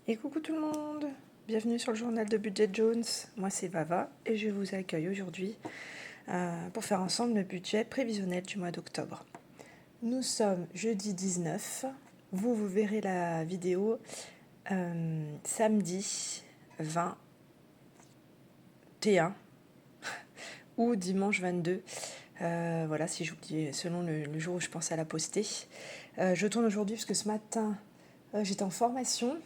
Et coucou tout le monde, bienvenue sur le journal de Budget Jones. Moi c'est Vava et je vous accueille aujourd'hui pour faire ensemble le budget prévisionnel du mois d'octobre. Nous sommes jeudi 19, vous verrez la vidéo samedi 21 ou dimanche 22. Voilà, si j'oublie, selon le jour où je pense à la poster. Je tourne aujourd'hui parce que ce matin j'étais en formation,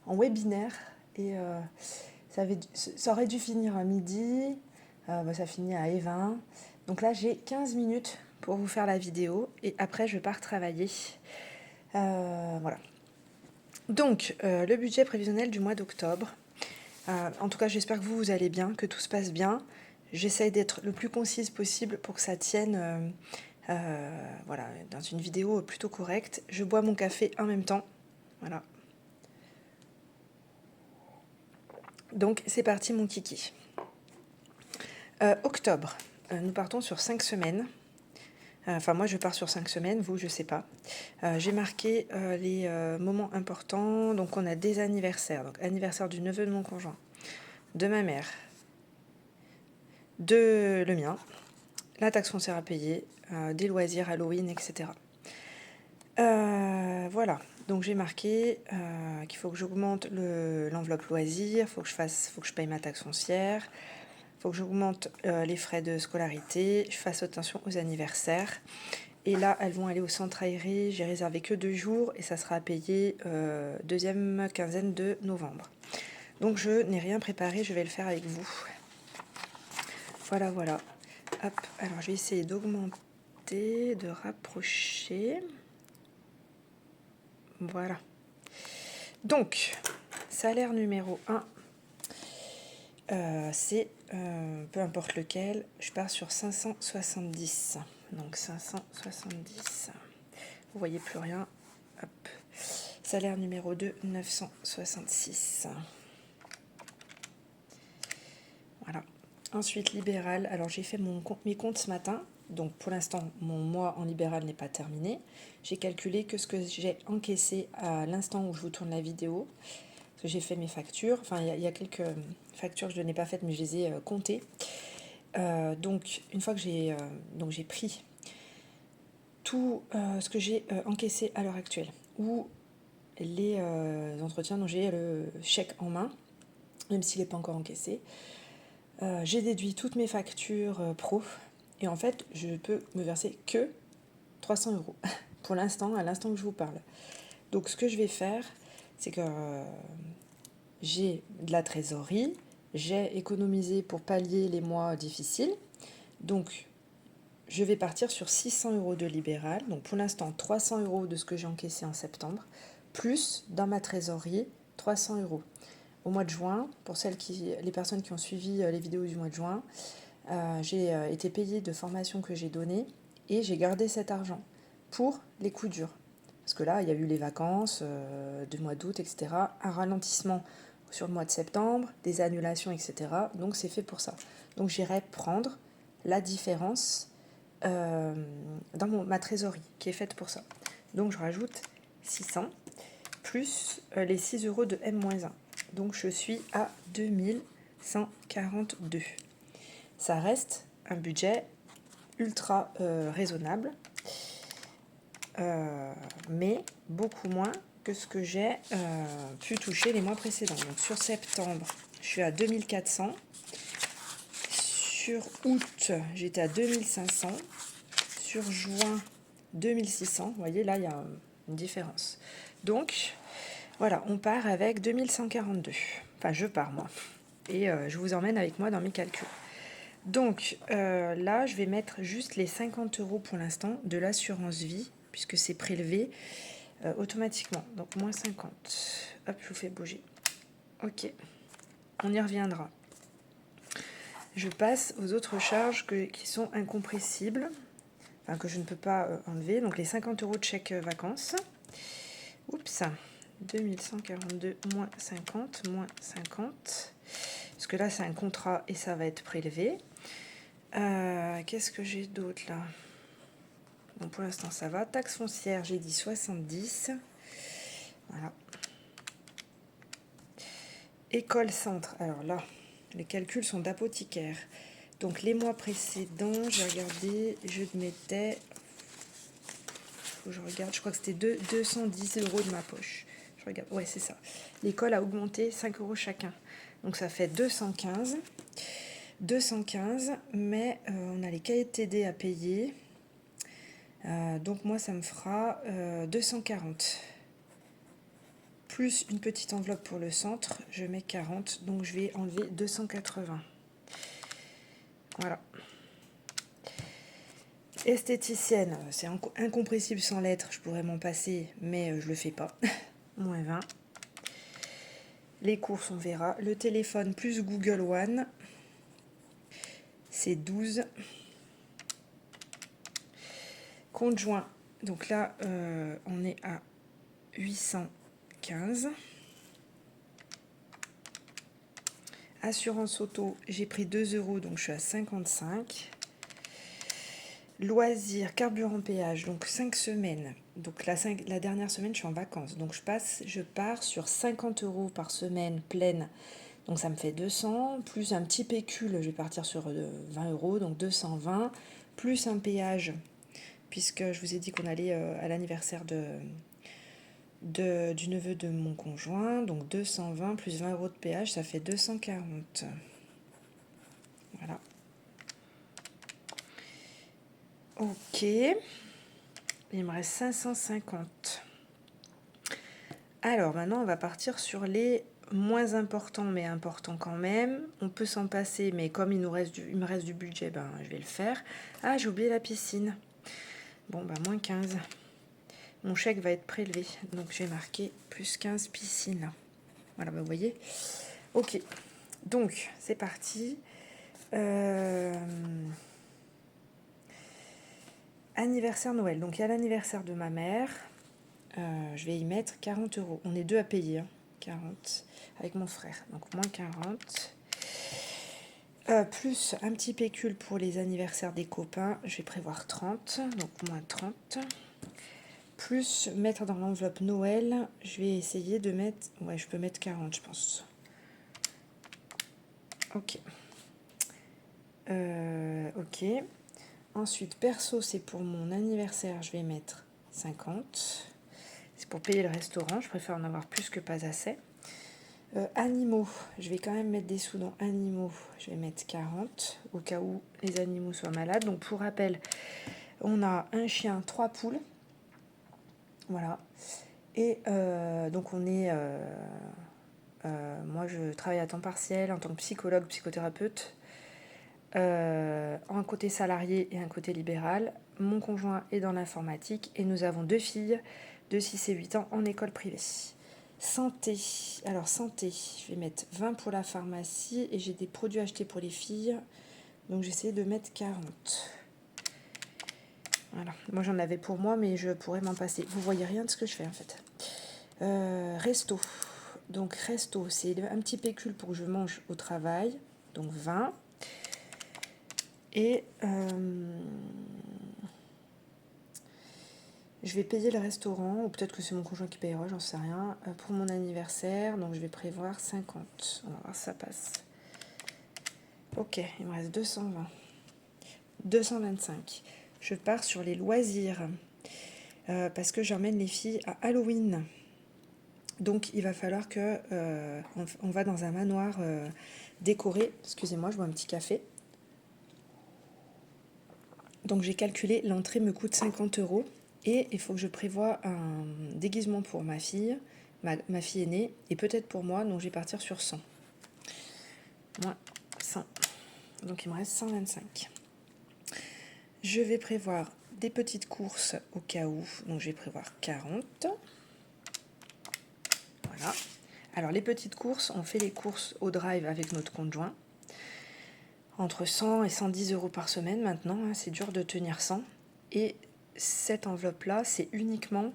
en webinaire, et ça aurait dû finir à midi, ça finit à 20. Donc là j'ai 15 minutes pour vous faire la vidéo et après je pars travailler. Voilà. Donc le budget prévisionnel du mois d'octobre. En tout cas j'espère que vous allez bien, que tout se passe bien. J'essaye d'être le plus concise possible pour que ça tienne voilà, dans une vidéo plutôt correcte. Je bois mon café en même temps. Voilà. Donc c'est parti mon kiki. Octobre, nous partons sur 5 semaines. Enfin moi je pars sur 5 semaines, vous je sais pas. J'ai marqué les moments importants. Donc on a des anniversaires. Donc anniversaire du neveu de mon conjoint, de ma mère, de le mien, la taxe foncière à payer, des loisirs, Halloween, etc. Voilà, donc j'ai marqué qu'il faut que j'augmente l'enveloppe loisirs, faut que je paye ma taxe foncière, faut que j'augmente les frais de scolarité, je fasse attention aux anniversaires. Et là, elles vont aller au centre aéré, j'ai réservé que 2 jours et ça sera à payer deuxième quinzaine de novembre. Donc je n'ai rien préparé, je vais le faire avec vous. Voilà, voilà. Hop, alors je vais essayer d'augmenter, de rapprocher. Voilà. Donc, salaire numéro 1, c'est, peu importe lequel, je pars sur 570. Donc 570. Vous voyez plus rien. Hop. Salaire numéro 2, 966. Voilà. Ensuite, libéral. Alors, j'ai fait mes comptes ce matin. Donc, pour l'instant, mon mois en libéral n'est pas terminé. J'ai calculé que ce que j'ai encaissé à l'instant où je vous tourne la vidéo. Parce que j'ai fait mes factures. Enfin, il y a quelques factures que je n'ai pas faites, mais je les ai comptées. Donc, une fois que j'ai pris tout ce que j'ai encaissé à l'heure actuelle, ou les entretiens dont j'ai le chèque en main, même s'il n'est pas encore encaissé, j'ai déduit toutes mes factures pro, et en fait, je peux me verser que 300 € pour l'instant, à l'instant que je vous parle. Donc, ce que je vais faire, c'est que j'ai de la trésorerie, j'ai économisé pour pallier les mois difficiles, donc je vais partir sur 600 € de libéral. Donc pour l'instant, 300 € de ce que j'ai encaissé en septembre, plus dans ma trésorerie, 300 €. Au mois de juin, pour les personnes qui ont suivi les vidéos du mois de juin, j'ai été payée de formations que j'ai données et j'ai gardé cet argent pour les coups durs. Parce que là, il y a eu les vacances du mois d'août, etc. Un ralentissement sur le mois de septembre, des annulations, etc. Donc c'est fait pour ça. Donc j'irai prendre la différence dans ma trésorerie qui est faite pour ça. Donc je rajoute 600 plus les 6 € de M-1. Donc je suis à 2142. Ça reste un budget ultra raisonnable, mais beaucoup moins que ce que j'ai pu toucher les mois précédents. Donc sur septembre, je suis à 2400. Sur août, j'étais à 2500. Sur juin, 2600. Vous voyez, là, il y a une différence. Donc, voilà, on part avec 2142. Enfin, je pars, moi. Et je vous emmène avec moi dans mes calculs. Donc, là, je vais mettre juste les 50 € pour l'instant de l'assurance vie, puisque c'est prélevé automatiquement. Donc, moins 50. Hop, je vous fais bouger. Ok, on y reviendra. Je passe aux autres charges qui sont incompressibles, enfin que je ne peux pas enlever. Donc les 50 € de chèque vacances. Oups, 2142 moins 50, moins 50. Parce que là, c'est un contrat et ça va être prélevé. Qu'est-ce que j'ai d'autre là? Bon, pour l'instant, ça va. Taxe foncière, j'ai dit 70. Voilà. école centre. Alors là, les calculs sont d'apothicaire. Donc les mois précédents, j'ai regardé, je mettais, faut que je regarde, je crois que c'était 210 € de ma poche. Je regarde, ouais c'est ça. L'école a augmenté 5 € chacun. Donc ça fait 215. 215, mais on a les cahiers de TD à payer. Donc moi ça me fera 240. Plus une petite enveloppe pour le centre, je mets 40, donc je vais enlever 280. Voilà. Esthéticienne, c'est incompressible sans lettres, je pourrais m'en passer, mais je le fais pas. Moins 20. Les courses, on verra. Le téléphone plus Google One, c'est 12. Conjoint, donc là, on est à 815. Assurance auto, j'ai pris 2 €, donc je suis à 55. Loisirs, carburant, péage, donc 5 semaines. Donc la dernière semaine, je suis en vacances. Donc je pars sur 50 € par semaine pleine. Donc ça me fait 200, plus un petit pécule, je vais partir sur 20 €, donc 220, plus un péage, puisque je vous ai dit qu'on allait à l'anniversaire du neveu de mon conjoint. Donc 220 plus 20 € de péage, ça fait 240. Voilà. Ok. Il me reste 550. Alors maintenant, on va partir sur les moins importants, mais importants quand même. On peut s'en passer, mais comme il me reste du budget, ben, je vais le faire. Ah, j'ai oublié la piscine. Bon, bah moins 15. Mon chèque va être prélevé. Donc j'ai marqué plus 15 piscine. Voilà, bah, vous voyez. Ok. Donc, c'est parti. Anniversaire Noël. Donc, il y a l'anniversaire de ma mère. Je vais y mettre 40 €. On est deux à payer. Hein. 40 avec mon frère. Donc, moins 40. Plus un petit pécule pour les anniversaires des copains. Je vais prévoir 30. Donc, moins 30. Plus mettre dans l'enveloppe Noël. Je vais essayer de mettre... Ouais, je peux mettre 40, je pense. Ok. Ok. Ensuite, perso, c'est pour mon anniversaire, je vais mettre 50. C'est pour payer le restaurant, je préfère en avoir plus que pas assez. Animaux, je vais quand même mettre des sous dans animaux, je vais mettre 40, au cas où les animaux soient malades. Donc pour rappel, on a un chien, 3 poules. Voilà. Et donc on est... moi, je travaille à temps partiel en tant que psychologue, psychothérapeute. Un côté salarié et un côté libéral. Mon conjoint est dans l'informatique et nous avons 2 filles de 6 et 8 ans en école privée. Santé. Alors santé, je vais mettre 20 pour la pharmacie et j'ai des produits achetés pour les filles. Donc j'essaie de mettre 40. Voilà. Moi j'en avais pour moi mais je pourrais m'en passer. Vous voyez rien de ce que je fais en fait. Resto. Donc resto, c'est un petit pécule pour que je mange au travail. Donc 20. Et je vais payer le restaurant, ou peut-être que c'est mon conjoint qui payera, j'en sais rien, pour mon anniversaire. Donc je vais prévoir 50. On va voir si ça passe. Ok, il me reste 220. 225. Je pars sur les loisirs. Parce que j'emmène les filles à Halloween. Donc il va falloir que on va dans un manoir décoré. Excusez-moi, je bois un petit café. Donc j'ai calculé, l'entrée me coûte 50 € et il faut que je prévoie un déguisement pour ma fille, ma fille aînée, et peut-être pour moi, donc je vais partir sur 100. Moins 100. Donc il me reste 125. Je vais prévoir des petites courses au cas où, donc je vais prévoir 40. Voilà. Alors les petites courses, on fait les courses au drive avec notre conjoint. Entre 100 et 110 € par semaine maintenant, hein, c'est dur de tenir 100. Et cette enveloppe-là, c'est uniquement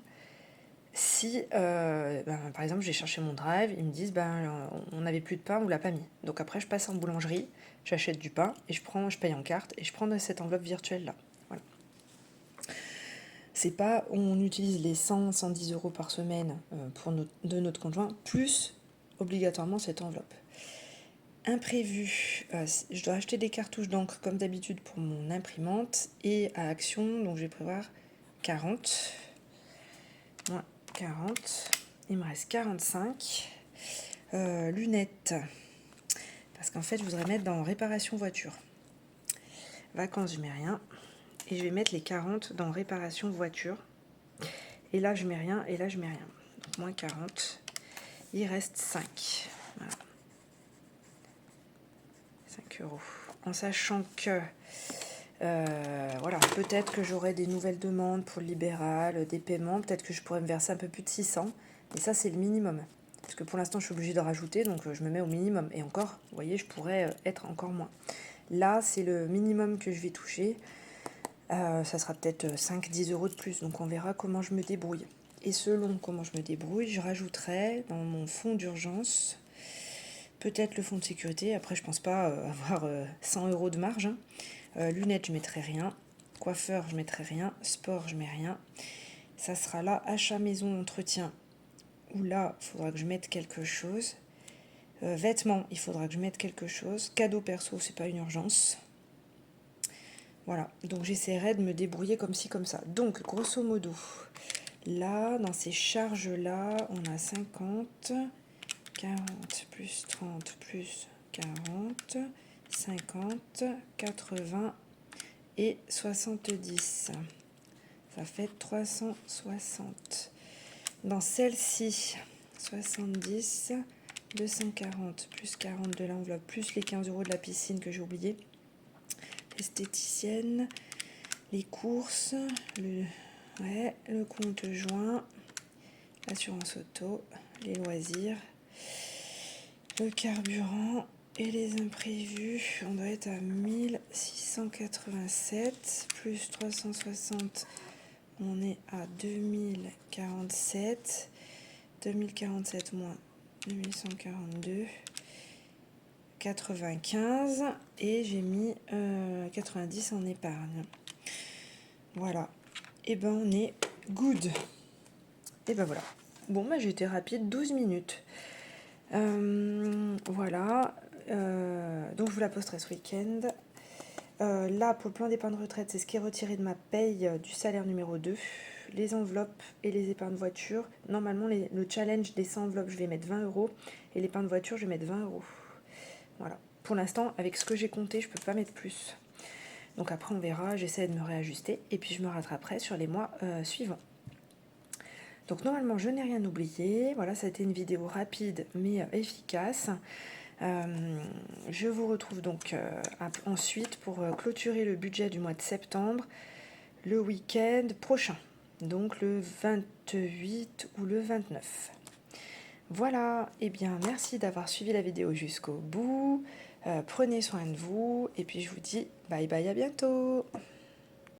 si, par exemple, j'ai cherché mon drive, ils me disent, on n'avait plus de pain, on l'a pas mis. Donc après, je passe en boulangerie, j'achète du pain et je paye en carte et je prends cette enveloppe virtuelle-là. Voilà. C'est pas, on utilise les 100, 110 € par semaine de notre conjoint, plus obligatoirement cette enveloppe. Imprévu, je dois acheter des cartouches d'encre comme d'habitude pour mon imprimante et à Action, donc je vais prévoir 40, moins 40, il me reste 45. Lunettes, parce qu'en fait je voudrais mettre dans réparation voiture. Vacances, je mets rien. Et je vais mettre les 40 dans réparation voiture. Et là je mets rien, et là je mets rien. Donc moins 40. Il reste 5. Voilà. 5 euros. En sachant que voilà, peut-être que j'aurai des nouvelles demandes pour le libéral, des paiements, peut-être que je pourrais me verser un peu plus de 600. Et ça c'est le minimum. Parce que pour l'instant je suis obligée de rajouter, donc je me mets au minimum. Et encore, vous voyez, je pourrais être encore moins. Là c'est le minimum que je vais toucher. Ça sera peut-être 5-10 euros de plus, donc on verra comment je me débrouille. Et selon comment je me débrouille, je rajouterai dans mon fonds d'urgence peut-être le fonds de sécurité. Après, je pense pas avoir 100 euros de marge. Lunettes, je mettrai rien. Coiffeur, je mettrai rien. Sport, je mets rien. Ça sera là, achat maison, entretien, où là, il faudra que je mette quelque chose. Vêtements, il faudra que je mette quelque chose. Cadeau perso, c'est pas une urgence. Voilà, donc j'essaierai de me débrouiller comme ci, comme ça. Donc, grosso modo, là, dans ces charges-là, on a 50, 40, plus 30, plus 40, 50, 80 et 70. Ça fait 360. Dans celle-ci, 70, 240, plus 40 de l'enveloppe, plus les 15 euros de la piscine que j'ai oublié. Esthéticienne, les courses, le compte joint, l'assurance auto, les loisirs, le carburant et les imprévus. On doit être à 1687 plus 360, on est à 2047, 2047 moins 2142, 95 et j'ai mis 90 en épargne. Voilà, et ben on est good. Et ben voilà. Bon, bah j'ai été rapide, 12 minutes. Voilà. Donc je vous la posterai ce week-end. Là, pour le plan d'épargne retraite, c'est ce qui est retiré de ma paye du salaire numéro 2. Les enveloppes et les épargnes voiture. Normalement, le challenge des 100 enveloppes, je vais mettre 20 euros. Et l'épargne voiture, je vais mettre 20 euros. Voilà. Pour l'instant, avec ce que j'ai compté, je ne peux pas mettre plus. Donc après, on verra. J'essaie de me réajuster. Et puis, je me rattraperai sur les mois suivants. Donc normalement, je n'ai rien oublié. Voilà, ça a été une vidéo rapide mais efficace. Je vous retrouve donc ensuite pour clôturer le budget du mois de septembre, le week-end prochain, donc le 28 ou le 29. Voilà, et bien merci d'avoir suivi la vidéo jusqu'au bout. Prenez soin de vous et puis je vous dis bye bye, à bientôt.